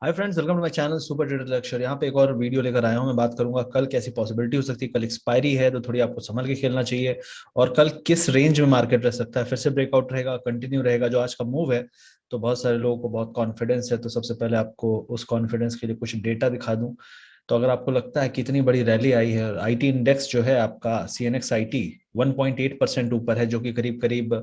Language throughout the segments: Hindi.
Hi friends, welcome to my channel super trader lecture. यहाँ पे एक और वीडियो लेकर आया हूँ। मैं बात करूंगा कल कैसी पॉसिबिलिटी हो सकती है। कल एक्सपायरी है तो थोड़ी आपको संभल के खेलना चाहिए। और कल किस रेंज में मार्केट रह सकता है, फिर से ब्रेकआउट रहेगा, कंटिन्यू रहेगा जो आज का मूव है। तो बहुत सारे लोगों को बहुत कॉन्फिडेंस है। तो सबसे पहले आपको उस कॉन्फिडेंस के लिए कुछ डेटा दिखा दूं। तो अगर आपको लगता है कि इतनी बड़ी रैली आई है, आईटी इंडेक्स जो है आपका सीएनएक्स आईटी 1.8% ऊपर है, जो कि करीब करीब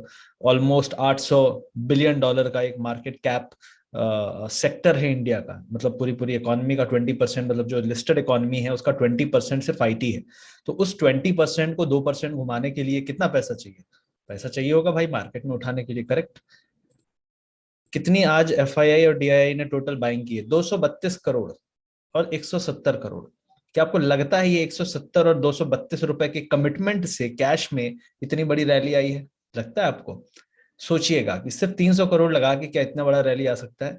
ऑलमोस्ट 800 बिलियन डॉलर का एक मार्केट कैप सेक्टर है इंडिया का। मतलब पूरी पूरी इकोनॉमी का 20%, मतलब जो लिस्टेड इकोनॉमी है उसका 20% सिर्फ आईटी है। तो उस 20% को 2% घुमाने के लिए कितना पैसा चाहिए? पैसा चाहिए होगा भाई मार्केट में उठाने के लिए, करेक्ट। कितनी आज एफआईआई और डीआईआई ने टोटल बाइंग की है? 232 करोड़ और 170 करोड़। क्या आपको लगता है ये 170 और 232 रुपए के कमिटमेंट से कैश में इतनी बड़ी रैली आई है? लगता है आपको? सोचिएगा कि सिर्फ 300 करोड़ लगा के क्या इतना बड़ा रैली आ सकता है।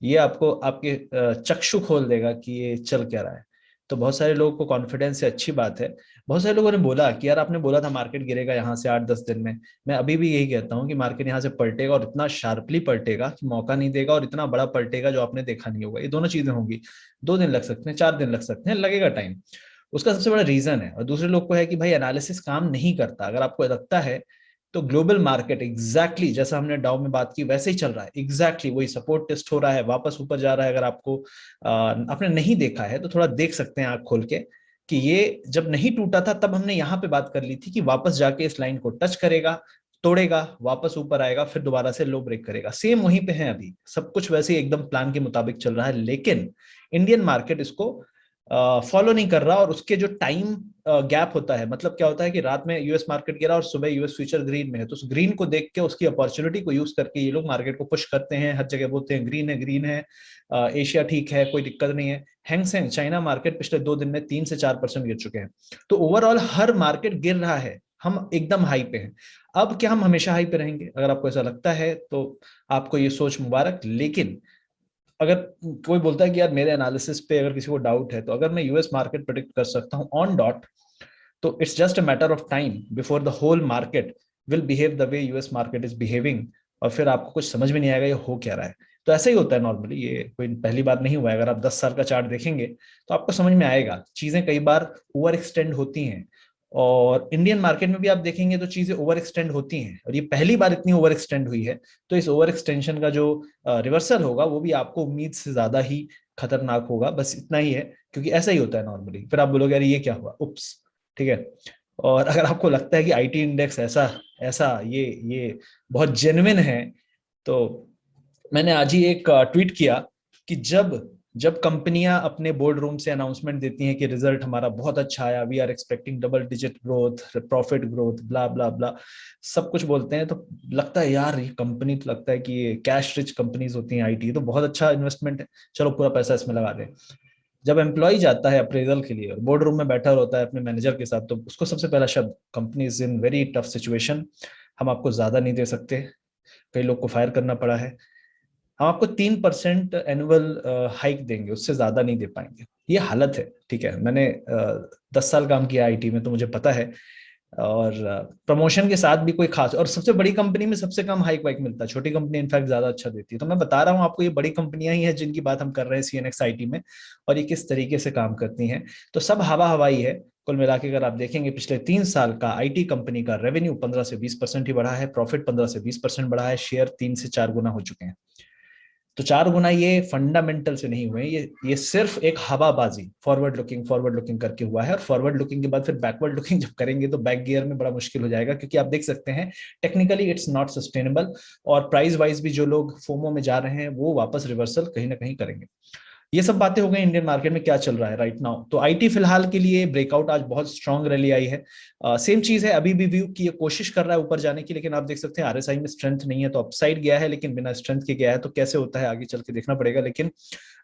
ये आपको आपके चक्षु खोल देगा कि ये चल क्या रहा है। तो बहुत सारे लोगों को कॉन्फिडेंस है, अच्छी बात है। बहुत सारे लोगों ने बोला कि यार आपने बोला था मार्केट गिरेगा यहाँ से 8-10 दिन में। मैं अभी भी यही कहता हूँ कि मार्केट यहाँ से पलटेगा, और इतना शार्पली पलटेगा कि मौका नहीं देगा, और इतना बड़ा पलटेगा जो आपने देखा नहीं होगा। ये दोनों चीजें होंगी। 2 दिन लग सकते हैं, 4 दिन लग सकते हैं, लगेगा टाइम। उसका सबसे बड़ा रीजन है। और दूसरे लोग को है कि भाई एनालिसिस काम नहीं करता। अगर आपको लगता है तो ग्लोबल मार्केट जैसा हमने डाउ में बात की वैसे ही चल रहा है। वही सपोर्ट टेस्ट हो रहा है, वापस ऊपर जा रहा है। अगर आपको आपने नहीं देखा है तो थोड़ा देख सकते हैं आंख खोल के कि ये जब नहीं टूटा था तब हमने यहाँ पे बात कर ली थी कि वापस जाके इस लाइन को टच करेगा, तोड़ेगा, वापस ऊपर आएगा, फिर दोबारा से लो ब्रेक करेगा। सेम वहीं पे है अभी, सब कुछ वैसे ही एकदम प्लान के मुताबिक चल रहा है। लेकिन इंडियन मार्केट इसको फॉलो नहीं कर रहा। और उसके जो टाइम गैप होता है, मतलब क्या होता है कि रात में यूएस मार्केट गिरा और सुबह यूएस फ्यूचर ग्रीन में है, तो उस ग्रीन को देख के उसकी अपॉर्चुनिटी को यूज करके ये लोग मार्केट को पुश करते हैं। हर जगह बोलते हैं ग्रीन है, ग्रीन है। एशिया ठीक है, कोई दिक्कत नहीं है। हैंगसेंग चाइना मार्केट पिछले 2 दिन में 3 से 4% गिर चुके हैं। तो ओवरऑल हर मार्केट गिर रहा है, हम एकदम हाई पे हैं। अब क्या हम हमेशा हाई पे रहेंगे? अगर आपको ऐसा लगता है तो आपको ये सोच मुबारक। लेकिन अगर कोई बोलता है कि यार मेरे एनालिसिस पे अगर किसी को डाउट है, तो अगर मैं यूएस मार्केट प्रेडिक्ट कर सकता हूँ ऑन डॉट, तो it's just a matter of time before the whole market will behave the way US market is behaving. और फिर आपको कुछ समझ में नहीं आएगा ये हो क्या रहा है। तो ऐसा ही होता है नॉर्मली, ये कोई पहली बार नहीं हुआ है। अगर आप 10 साल का चार्ट देखेंगे तो आपको समझ में आएगा चीजें कई बार ओवर एक्सटेंड होती हैं। और इंडियन मार्केट में भी आप देखेंगे तो चीजें ओवर एक्सटेंड होती हैं, और ये पहली बार इतनी ओवर एक्सटेंड हुई है। तो इस ओवर एक्सटेंशन का जो रिवर्सल होगा वो भी आपको उम्मीद से ज्यादा ही खतरनाक होगा। बस इतना ही है, क्योंकि ऐसा ही होता है नॉर्मली। फिर आप बोलोगे यार ये क्या हुआ, उप्स। ठीक है। और अगर आपको लगता है कि आईटी इंडेक्स ऐसा ऐसा ये बहुत जेन्युइन है, तो मैंने आज ही एक ट्वीट किया कि जब जब कंपनियां अपने बोर्ड रूम से अनाउंसमेंट देती हैं कि रिजल्ट हमारा बहुत अच्छा आया, we are expecting double digit growth, profit growth, blah blah blah, सब कुछ बोलते हैं, तो लगता है यार ये कंपनी, तो लगता है कि ये कैश रिच कंपनीज होती हैं आईटी, तो बहुत अच्छा इन्वेस्टमेंट है, चलो पूरा पैसा इसमें लगा दें। जब एम्प्लॉय जाता है अप्रेजल के लिए और बोर्ड रूम में बैठा होता है अपने मैनेजर के साथ, तो उसको सबसे पहला शब्द, company is in very tough situation, हम आपको ज्यादा नहीं दे सकते, कई लोग को फायर करना पड़ा है, हम आपको 3% एनुअल हाइक देंगे, उससे ज्यादा नहीं दे पाएंगे। ये हालत है। ठीक है, मैंने 10 साल काम किया आईटी में, तो मुझे पता है। और प्रमोशन के साथ भी कोई खास, और सबसे बड़ी कंपनी में सबसे कम हाइक वाइक मिलता है, छोटी कंपनी इनफैक्ट ज्यादा अच्छा देती है। तो मैं बता रहा हूँ आपको, ये बड़ी कंपनियां ही हैं जिनकी बात हम कर रहे हैं सीएनएक्स आईटी में, और ये किस तरीके से काम करती हैं। तो सब हवा हवाई है। कुल मिला के अगर आप देखेंगे पिछले 3 साल का आईटी कंपनी का रेवेन्यू 15 से 20% ही बढ़ा है, प्रॉफिट 15 से 20% बढ़ा है, शेयर 3 से 4 गुना हो चुके हैं। तो 4 गुना ये फंडामेंटल से नहीं हुए, ये सिर्फ एक हवाबाजी, फॉरवर्ड लुकिंग करके हुआ है। और फॉरवर्ड लुकिंग के बाद फिर बैकवर्ड लुकिंग जब करेंगे तो बैक गियर में बड़ा मुश्किल हो जाएगा, क्योंकि आप देख सकते हैं टेक्निकली इट्स नॉट सस्टेनेबल। और प्राइस वाइज भी जो लोग फोमो में जा रहे हैं वो वापस रिवर्सल कहीं ना कहीं करेंगे। ये सब बातें हो गई इंडियन मार्केट में क्या चल रहा है राइट नाउ। तो आईटी फिलहाल के लिए ब्रेकआउट, आज बहुत स्ट्रांग रैली आई है। सेम चीज है, अभी भी व्यू की ये कोशिश कर रहा है ऊपर जाने की, लेकिन आप देख सकते हैं आरएसआई में स्ट्रेंथ नहीं है, तो अपसाइड गया है, लेकिन बिना स्ट्रेंथ के गया है। तो कैसे होता है आगे चल के देखना पड़ेगा, लेकिन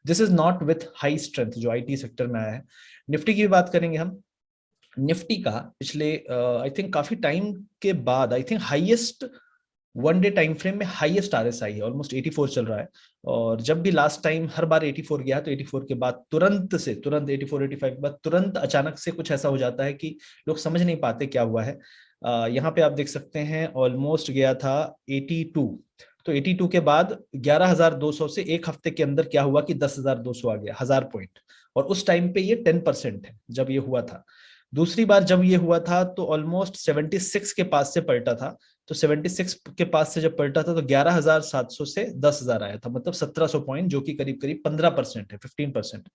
this is not with high strength जो आईटी सेक्टर में आया है। निफ्टी की भी बात करेंगे हम। निफ्टी का पिछले आई थिंक काफी टाइम के बाद, I think highest one day time frame में हाईएस्ट आरएसआई है, ऑलमोस्ट 84 चल रहा है। और जब भी लास्ट टाइम हर बार 84 गया, तो 84 के बाद तुरंत 84 85 के बाद तुरंत अचानक से कुछ ऐसा हो जाता है कि लोग समझ नहीं पाते क्या हुआ है। यहाँ पे आप देख सकते हैं ऑलमोस्ट गया था 82। तो 82 के बाद 11,200 से एक हफ्ते के अंदर क्या हुआ कि 10,200 आ गया, 1000 पॉइंट। और उस टाइम पे ये 10% है जब ये हुआ था। दूसरी बार जब ये हुआ था तो ऑलमोस्ट 76 के पास से पलटा था। तो 76 के पास से जब पलटा था तो 11,700 से 10,000 आया था, मतलब 1,700 पॉइंट, जो कि करीब करीब 15% है, 15%।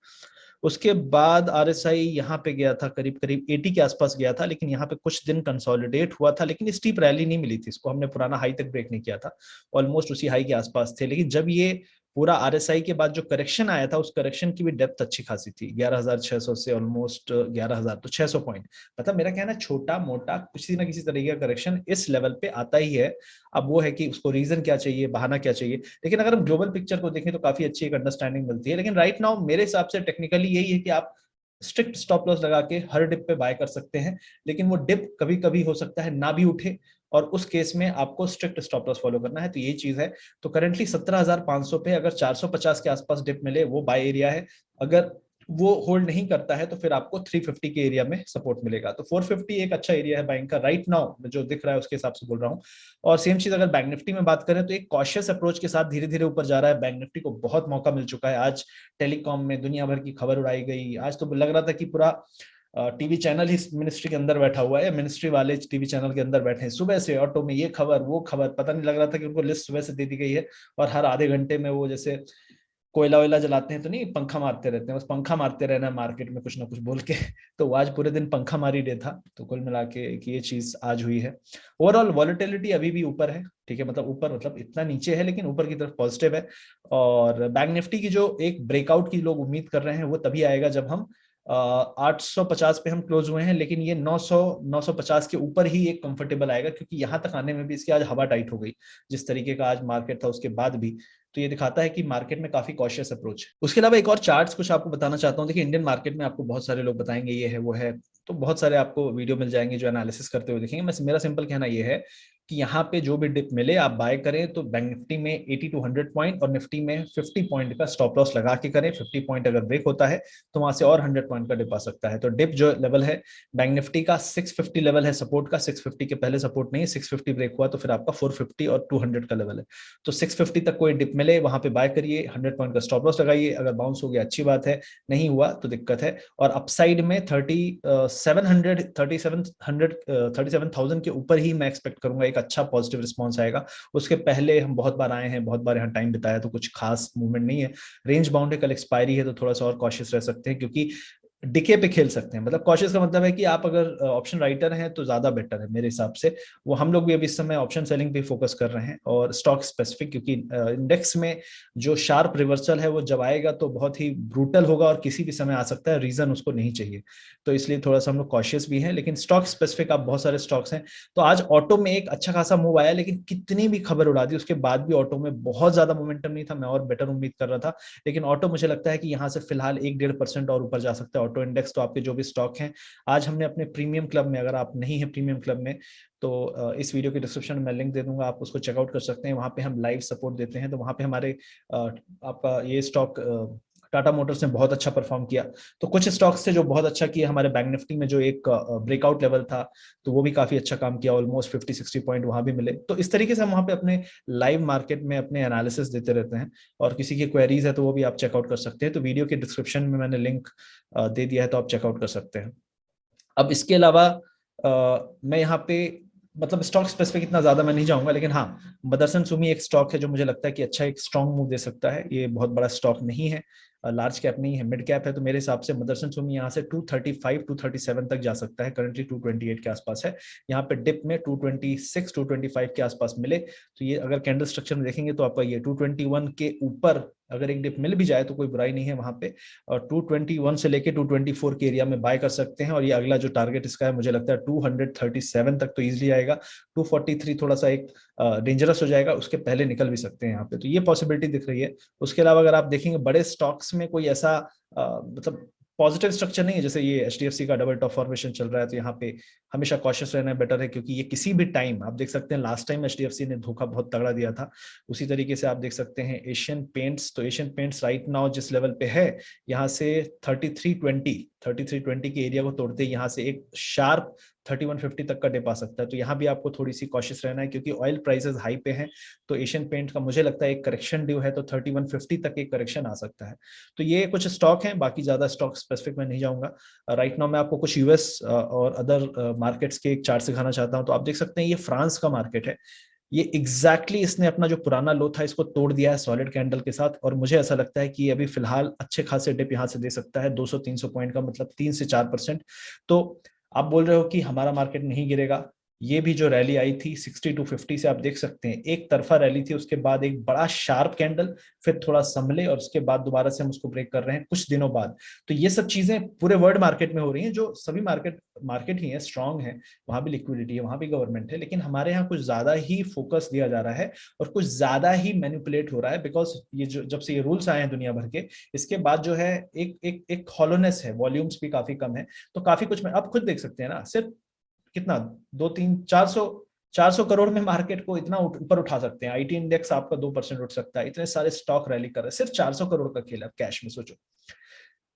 उसके बाद आरएसआई यहाँ पे गया था, करीब करीब 80 के आसपास गया था, लेकिन यहाँ पे कुछ दिन कंसोलिडेट हुआ था, लेकिन स्टीप रैली नहीं मिली थी इसको, हमने पुराना हाई तक ब्रेक नहीं किया था, ऑलमोस्ट उसी हाई के आसपास थे। लेकिन जब ये पूरा आरएसआई के बाद जो करेक्शन आया था, उस करेक्शन की भी डेप्थ अच्छी खासी थी, 11,600 से ऑलमोस्ट 11,000, तो 600 पॉइंट। मतलब मेरा कहना है छोटा मोटा किसी ना किसी तरीके का करेक्शन इस लेवल पे आता ही है। अब वो है कि उसको रीजन क्या चाहिए, बहाना क्या चाहिए। लेकिन अगर हम ग्लोबल पिक्चर को देखें तो काफी अच्छी एक अंडरस्टैंडिंग मिलती है। लेकिन राइट नाउ मेरे हिसाब से टेक्निकली यही है कि आप स्ट्रिक्ट स्टॉप लॉस लगा के हर डिप पे बाय कर सकते हैं, लेकिन वो डिप कभी कभी हो सकता है ना भी उठे, और उस केस में आपको स्ट्रिक्ट स्टॉप लॉस फॉलो करना है। तो ये चीज है। तो करंटली 17,500 पे अगर 450 के आसपास डिप मिले वो बाय एरिया है। अगर वो होल्ड नहीं करता है तो फिर आपको 350 के एरिया में सपोर्ट मिलेगा। तो 450 एक अच्छा एरिया है बाइंग का राइट नाउ, जो दिख रहा है उसके हिसाब से बोल रहा हूँ। और सेम चीज अगर बैंक निफ्टी में बात करें तो एक कॉशियस अप्रोच के साथ धीरे धीरे ऊपर जा रहा है। बैंक निफ्टी को बहुत मौका मिल चुका है। आज टेलीकॉम में दुनिया भर की खबर उड़ाई गई। आज तो लग रहा था कि पूरा टीवी चैनल ही मिनिस्ट्री के अंदर बैठा हुआ है, मिनिस्ट्री वाले टीवी चैनल के अंदर बैठे हैं, सुबह से ऑटो में ये खबर वो खबर, पता नहीं लग रहा था कि उनको लिस्ट सुबह से दे दी गई है। और हर आधे घंटे में वो जैसे कोयला वोयला जलाते हैं तो नहीं, पंखा मारते रहते हैं, बस पंखा मारते रहना है मार्केट में कुछ ना कुछ बोल के। तो आज पूरे दिन पंखा मारी डे था। तो कुल मिला के कि ये चीज आज हुई है। ओवरऑल वॉलेटिलिटी अभी भी ऊपर है, ठीक है, मतलब ऊपर मतलब इतना नीचे है लेकिन ऊपर की तरफ पॉजिटिव है। और बैंक निफ्टी की जो एक ब्रेकआउट की लोग उम्मीद कर रहे हैं वो तभी आएगा जब हम 850 पे हम क्लोज हुए हैं, लेकिन ये 900 950 के ऊपर ही एक कंफर्टेबल आएगा, क्योंकि यहां तक आने में भी इसकी आज हवा टाइट हो गई, जिस तरीके का आज मार्केट था उसके बाद भी। तो ये दिखाता है कि मार्केट में काफी कॉशियस अप्रोच है। उसके अलावा एक और चार्ट्स कुछ आपको बताना चाहता हूँ। देखिए इंडियन मार्केट में आपको बहुत सारे लोग बताएंगे ये है वो है, तो बहुत सारे आपको वीडियो मिल जाएंगे जो एनालिसिस करते हुए दिखेंगे। मेरा सिंपल कहना ये है कि यहाँ पे जो भी डिप मिले आप बाय करें, तो बैंक निफ्टी में 80 टू 100 पॉइंट और निफ्टी में 50 पॉइंट का स्टॉप लॉस लगा के करें। 50 पॉइंट अगर ब्रेक होता है तो वहां से और 100 पॉइंट का डिप आ सकता है। तो डिप जो लेवल है बैंक निफ्टी का 650 लेवल है सपोर्ट का, 650 के पहले सपोर्ट नहीं है। 650 ब्रेक हुआ तो फिर आपका 450 और 200 का लेवल है। तो 650 तक कोई डिप मिले वहां पे बाय करिए, 100 पॉइंट का स्टॉप लॉस लगाइए। अगर बाउंस हो गया अच्छी बात है, नहीं हुआ तो दिक्कत है। और अपसाइड में 37,000 के ऊपर ही मैं एक्सपेक्ट करूंगा एक अच्छा पॉजिटिव रिस्पॉन्स आएगा। उसके पहले हम बहुत बार आए हैं, बहुत बार यहाँ टाइम बिताया, तो कुछ खास मूवमेंट नहीं है। रेंज बाउंड है, कल एक्सपायरी है, तो थोड़ा सा और कॉशियस रह सकते हैं, क्योंकि डिके पे खेल सकते हैं। मतलब कॉशियस का मतलब है कि आप अगर ऑप्शन राइटर हैं तो ज्यादा बेटर है मेरे हिसाब से। वो हम लोग भी अभी इस समय ऑप्शन सेलिंग पे फोकस कर रहे हैं, और स्टॉक स्पेसिफिक, क्योंकि इंडेक्स में जो शार्प रिवर्सल है वो जब आएगा तो बहुत ही ब्रूटल होगा और किसी भी समय आ सकता है, रीजन उसको नहीं चाहिए। तो इसलिए थोड़ा सा हम लोग कॉशियस भी हैं। लेकिन स्टॉक स्पेसिफिक आप बहुत सारे स्टॉक्स हैं। तो आज ऑटो में एक अच्छा खासा मूव आया, लेकिन कितनी भी खबर उड़ा दी उसके बाद भी ऑटो में बहुत ज्यादा मोमेंटम नहीं था। मैं और बेटर उम्मीद कर रहा था, लेकिन ऑटो मुझे लगता है कि यहाँ से फिलहाल 1-1.5% और ऊपर जा सकता है ऑटो इंडेक्स। तो आपके जो भी स्टॉक हैं, आज हमने अपने प्रीमियम क्लब में, अगर आप नहीं है प्रीमियम क्लब में तो इस वीडियो के डिस्क्रिप्शन में मैं लिंक दे दूंगा, आप उसको चेकआउट कर सकते हैं। वहां पे हम लाइव सपोर्ट देते हैं। तो वहां पे हमारे आपका ये स्टॉक टाटा मोटर्स ने बहुत अच्छा परफॉर्म किया। तो कुछ स्टॉक्स थे जो बहुत अच्छा किया। हमारे बैंक निफ्टी में जो एक ब्रेकआउट लेवल था तो वो भी काफी अच्छा काम किया, ऑलमोस्ट 50-60 पॉइंट वहां भी मिले। तो इस तरीके से हम वहां पे अपने लाइव मार्केट में अपने एनालिसिस देते रहते हैं। और किसी की क्वेरीज है तो वो भी आप चेकआउट कर सकते हैं। तो वीडियो के डिस्क्रिप्शन में मैंने लिंक दे दिया है, तो आप चेकआउट कर सकते हैं। अब इसके अलावा मैं यहाँ पे मतलब स्टॉक स्पेसिफिक इतना ज्यादा मैं नहीं जाऊंगा, लेकिन हाँ, मदरसन सुमी एक स्टॉक है जो मुझे लगता है कि अच्छा एक स्ट्रॉन्ग मूव दे सकता है। ये बहुत बड़ा स्टॉक नहीं है, लार्ज कैप नहीं है, मिड कैप है। तो मेरे हिसाब से मदरसन सुमी यहाँ से 235 237 तक जा सकता है। करंटली 228 के आसपास है। यहाँ पे डिप में 226 225 के आसपास मिले तो ये अगर कैंडल स्ट्रक्चर में देखेंगे तो आपका ये 221 के ऊपर अगर एक डिप मिल भी जाए तो कोई बुराई नहीं है वहां पे। और 221 से लेके 224 के एरिया में बाय कर सकते हैं। और ये अगला जो टारगेट इसका है मुझे लगता है 237 तक तो इजीली आएगा। 243 थोड़ा सा एक डेंजरस हो जाएगा, उसके पहले निकल भी सकते हैं यहाँ पे। तो ये पॉसिबिलिटी दिख रही है। उसके अलावा अगर आप देखेंगे बड़े स्टॉक्स में कोई ऐसा मतलब पॉजिटिव स्ट्रक्चर नहीं है। जैसे ये एचडीएफसी का डबल टॉप फॉर्मेशन चल रहा है, तो यहाँ पे हमेशा कॉशियस रहना बेटर है, क्योंकि ये किसी भी टाइम आप देख सकते हैं, लास्ट टाइम एचडीएफसी ने धोखा बहुत तगड़ा दिया था। उसी तरीके से आप देख सकते हैं एशियन पेंट्स। तो एशियन पेंट्स राइट नाउ जिस लेवल पे है, यहाँ से 3320 के एरिया को तोड़ते यहाँ से एक शार्प 3150 तक का डिप आ सकता है। तो यहाँ भी आपको थोड़ी सी कॉशियस रहना है, क्योंकि ऑयल प्राइसेस हाई पे हैं। तो एशियन पेंट का मुझे लगता है एक करेक्शन ड्यू है, तो 3150 तक एक करेक्शन आ सकता है। तो ये कुछ स्टॉक हैं, बाकी ज्यादा स्टॉक स्पेसिफिक में नहीं जाऊंगा। राइट नाउ मैं आपको कुछ यूएस और अदर मार्केट्स के एक चार्ट सिखाना चाहता हूँ। तो आप देख सकते हैं ये फ्रांस का मार्केट है। ये एग्जैक्टली इसने अपना जो पुराना लो था इसको तोड़ दिया है सॉलिड कैंडल के साथ, और मुझे ऐसा लगता है कि अभी फिलहाल अच्छे खासे डिप यहाँ से दे सकता है 200-300 पॉइंट का, मतलब 3 से 4%। तो आप बोल रहे हो कि हमारा मार्केट नहीं गिरेगा। ये भी जो रैली आई थी 60 to 50 से, आप देख सकते हैं एक तरफा रैली थी, उसके बाद एक बड़ा शार्प कैंडल, फिर थोड़ा संभले, और उसके बाद दोबारा से हम उसको ब्रेक कर रहे हैं कुछ दिनों बाद। तो ये सब चीजें पूरे वर्ल्ड मार्केट में हो रही हैं, जो सभी मार्केट मार्केट ही है, स्ट्रांग है, वहां भी लिक्विडिटी है, वहां भी गवर्नमेंट है, लेकिन हमारे यहाँ कुछ ज्यादा ही फोकस दिया जा रहा है और कुछ ज्यादा ही मैनिपुलेट हो रहा है। बिकॉज ये जो जब से ये रूल्स आए हैं दुनिया भर के, इसके बाद जो है एक हॉलोनेस है, वॉल्यूम्स भी काफी कम है। तो काफी कुछ में आप खुद देख सकते हैं ना, सिर्फ कितना 2-3-400 करोड़ में मार्केट को इतना ऊपर उठा सकते हैं। आईटी इंडेक्स आपका 2% उठ सकता है, इतने सारे स्टॉक रैली कर रहे हैं, सिर्फ 400 करोड़ का खेल है कैश में, सोचो।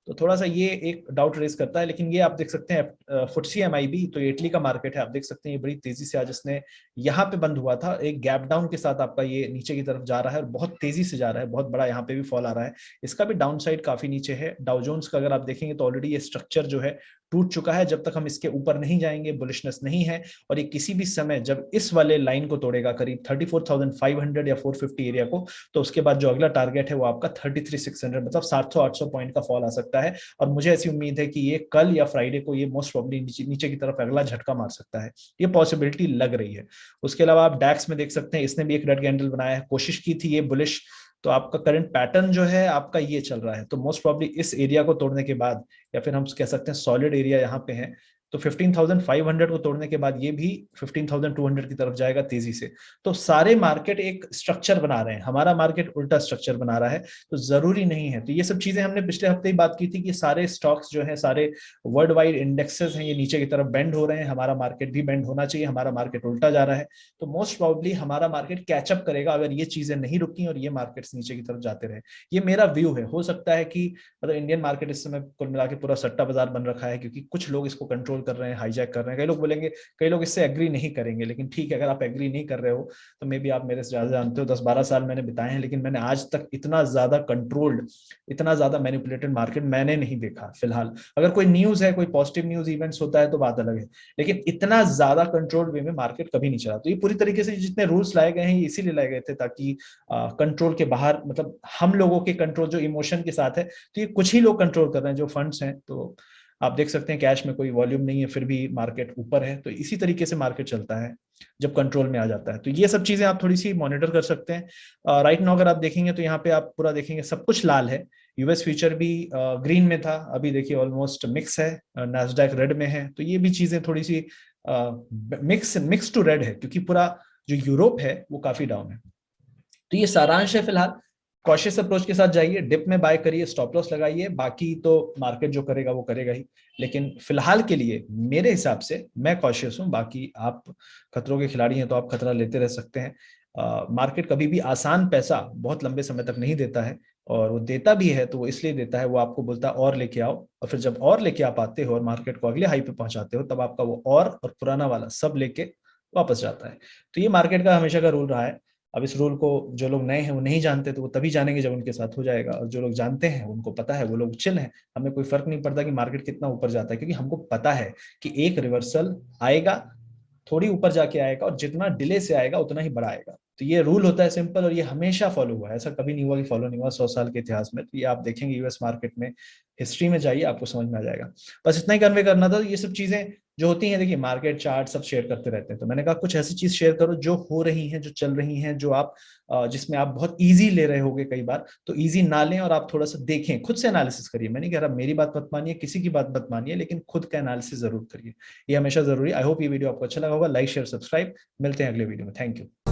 तो थोड़ा सा ये एक डाउट रेज करता है। लेकिन ये आप देख सकते हैं फुटसी एमआईबी, तो ये इटली का मार्केट है, आप देख सकते हैं ये बड़ी तेजी से आज इसने यहाँ पे बंद हुआ था, एक गैप डाउन के साथ आपका ये नीचे की तरफ जा रहा है, और बहुत तेजी से जा रहा है, बहुत बड़ा यहाँ पे भी फॉल आ रहा है। इसका भी डाउन साइड काफी नीचे है। डाउ जोन्स का अगर आप देखेंगे तो ऑलरेडी ये स्ट्रक्चर जो है टूट चुका है। जब तक हम इसके ऊपर नहीं जाएंगे बुलिशनेस नहीं है, और ये किसी भी समय जब इस वाले लाइन को तोड़ेगा करीब 34,500 या 450 एरिया को, तो उसके बाद जो अगला टारगेट है वो आपका 33,600, मतलब 700-800 पॉइंट का फॉल आ सकता है। और मुझे ऐसी उम्मीद है कि ये कल या फ्राइडे को ये मोस्ट प्रोबेबली नीचे की तरफ अगला झटका मार सकता है, ये पॉसिबिलिटी लग रही है। उसके अलावा आप डैक्स में देख सकते हैं, इसने भी एक रेड कैंडल बनाया है, कोशिश की थी ये बुलिश। तो आपका करंट पैटर्न जो है आपका ये चल रहा है, तो मोस्ट प्रोबेबली इस एरिया को तोड़ने के बाद, या फिर हम कह सकते हैं सॉलिड एरिया यहाँ पे है, तो 15,500 को तोड़ने के बाद ये भी 15,200 की तरफ जाएगा तेजी से। तो सारे मार्केट एक स्ट्रक्चर बना रहे हैं, हमारा मार्केट उल्टा स्ट्रक्चर बना रहा है। तो जरूरी नहीं है, तो ये सब चीजें हमने पिछले हफ्ते ही बात की थी कि सारे स्टॉक्स जो है, सारे वर्ल्ड वाइड इंडेक्सेस हैं, ये नीचे की तरफ बेंड हो रहे हैं, हमारा मार्केट भी बेंड होना चाहिए, हमारा मार्केट उल्टा जा रहा है। तो मोस्ट प्रोबेबली हमारा मार्केट कैचअप करेगा अगर ये चीजें नहीं रुकी और ये मार्केट्स नीचे की तरफ जाते रहे। ये मेरा व्यू है। हो सकता है कि मतलब इंडियन मार्केट इस समय कुल मिला के पूरा सट्टा बाजार बन रखा है, क्योंकि कुछ लोग इसको कंट्रोल कर रहे हैं, हाईजैक कर रहे हैं। कई लोग बोलेंगे, कई लोग इससे एग्री नहीं करेंगे, लेकिन ठीक है, अगर आप एग्री नहीं कर रहे हो तो मे बी आप मेरे से ज्यादा जानते हो। 10-12 साल मैंने बिताए हैं, लेकिन मैंने आज तक इतना ज्यादा कंट्रोल्ड, इतना ज्यादा मैनिपुलेटेड मार्केट मैंने नहीं देखा फिलहाल। अगर कोई न्यूज है, कोई पॉजिटिव न्यूज इवेंट्स होता है तो बात अलग है, लेकिन इतना ज्यादा कंट्रोल्ड वे में मार्केट कभी नहीं चला। तो ये पूरी तरीके से जितने रूल्स लाए गए हैं ये इसीलिए लाए गए थे ताकि कंट्रोल के बाहर, मतलब हम लोगों के कंट्रोल जो इमोशन के साथ है, तो ये कुछ ही लोग कंट्रोल कर रहे हैं जो फंड्स हैं। तो आप देख सकते हैं कैश में कोई वॉल्यूम नहीं है, फिर भी मार्केट ऊपर है। तो इसी तरीके से मार्केट चलता है जब कंट्रोल में आ जाता है। तो ये सब चीजें आप थोड़ी सी मॉनिटर कर सकते हैं। राइट नाउ अगर आप देखेंगे तो यहाँ पे आप पूरा देखेंगे सब कुछ लाल है। यूएस फ्यूचर भी ग्रीन में था, अभी देखिए ऑलमोस्ट मिक्स है, नैस्डैक रेड में है। तो ये भी चीजें थोड़ी सी मिक्स टू रेड है, क्योंकि पूरा जो यूरोप है वो काफी डाउन है। तो ये सारांश है फिलहाल। कॉशियस अप्रोच के साथ जाइए, डिप में बाय करिए, स्टॉप लॉस लगाइए, बाकी तो मार्केट जो करेगा वो करेगा ही। लेकिन फिलहाल के लिए मेरे हिसाब से मैं कॉशियस हूं। बाकी आप खतरों के खिलाड़ी हैं तो आप खतरा लेते रह सकते हैं। मार्केट कभी भी आसान पैसा बहुत लंबे समय तक नहीं देता है, और वो देता भी है तो वो इसलिए देता है, वो आपको बोलता है और लेके आओ, और फिर जब और लेके आप आते हो और मार्केट को अगले हाई पे पहुंचाते हो, तब आपका वो और पुराना वाला सब लेके वापस जाता है। तो ये मार्केट का हमेशा का रूल रहा है। अब इस रूल को जो लोग नए हैं वो नहीं जानते, तो वो तभी जानेंगे जब उनके साथ हो जाएगा, और जो लोग जानते हैं उनको पता है, वो लोग चिल हैं। हमें कोई फर्क नहीं पड़ता कि मार्केट कितना ऊपर जाता है, क्योंकि हमको पता है कि एक रिवर्सल आएगा, थोड़ी ऊपर जाके आएगा, और जितना डिले से आएगा उतना ही बड़ा आएगा। तो ये रूल होता है सिंपल, और ये हमेशा फॉलो हुआ है, ऐसा कभी नहीं हुआ कि फॉलो नहीं हुआ 100 साल के इतिहास में। तो ये आप देखेंगे यूएस मार्केट में, हिस्ट्री में जाइए, आपको समझ में आ जाएगा। बस इतना ही कन्वे करना था। ये सब चीजें जो होती हैं, देखिए मार्केट चार्ट सब शेयर करते रहते हैं, तो मैंने कहा कुछ ऐसी चीज शेयर करो जो हो रही हैं, जो चल रही हैं, जो आप जिसमें आप बहुत इजी ले रहे होगे कई बार, तो इजी ना लें और आप थोड़ा सा देखें, खुद से एनालिसिस करिए। मैं नहीं कह रहा मेरी बात मत मानिए, किसी की बात मत मानिए, लेकिन खुद का एनालिसिस जरूर करिए, ये हमेशा जरूरी। आई होप ये वीडियो आपको अच्छा लगा होगा। लाइक शेयर सब्सक्राइब, मिलते हैं अगले वीडियो में। Thank you.